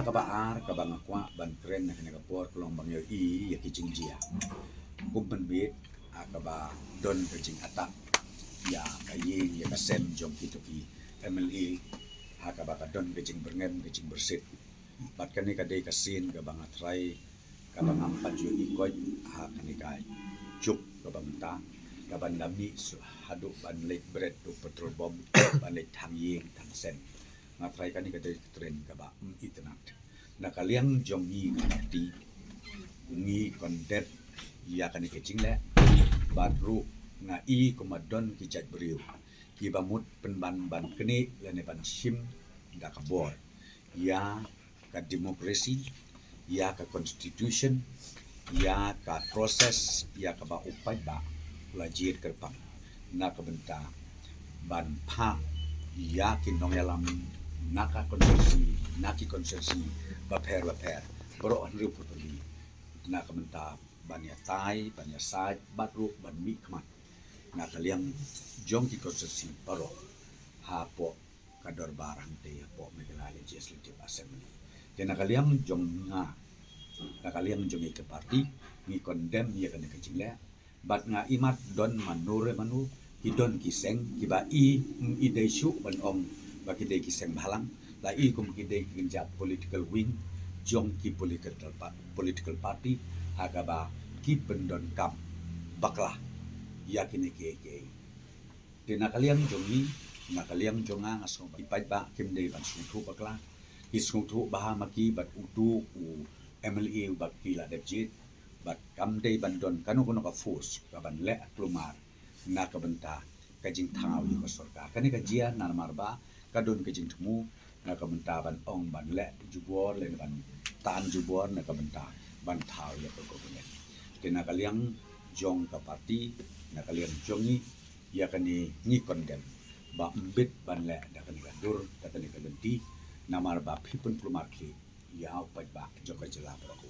kabaar kabangakwa ban kren na kinakapor kulong bangyo ya kijing jia kumpen bit akaba don kajing atak ya kayin ya kasem jong kituki MLA hakaba kadon kajing berngem kajing bersit bat kani kadai kasin kabang atrai kabang ampat jo ikot hakani kai cuk kabang ta kaban lami haduk ban lek bread tu petrol bom ban lek thang ying thang sen ngatrai kani kadai tren kaba internet nakaliang jong yi kanti ngi kondet ya kani kecing le badru na i komadon kijat beriu kibamut penban ban keni lene ban sim da kabor ya ka demokrasi ya ka constitution ya ka proses ya ka ba upai ba lajir kerpang na ka benta ban pa ya kinong yalam naka konsensi baper pro anru putri na ka benta banya tai banya sai batru ban mi kmat na kaliang jong ki konsensi paro ha po kador barang te po megala legislative assembly kena kaliang jong na kaliang jong ke parti ni condemn ya kan ke jingle bat nga imat don manure manu hidon kiseng kiba i dei shu ban om ba ki dei kiseng balang la i kum ki dei kinja political wing jong ki political party agaba ki pendon kam bakla yakini ke kena kaliang jong ni na kaliang jonga ngaso ipai ba kim dei ban su thu bakla isung thu baha maki bat utu u MLA bat kila depjit bat kamdei bandon kanu kono ka force ka ban le klumar na ka benta kajing thau yu ka sorka kani ka jia na marba kadon kajing thmu na ka benta ban ong ban le jubor le ban tan jubor na ka benta ban thau ya ka government kena kaliang jong ka parti na kaliang jongi ya kani ni condemn ba mbit ban le da kani ka dur da kani ka lenti namar ba phipun plumar ki ya pa ba jokai jela ba ko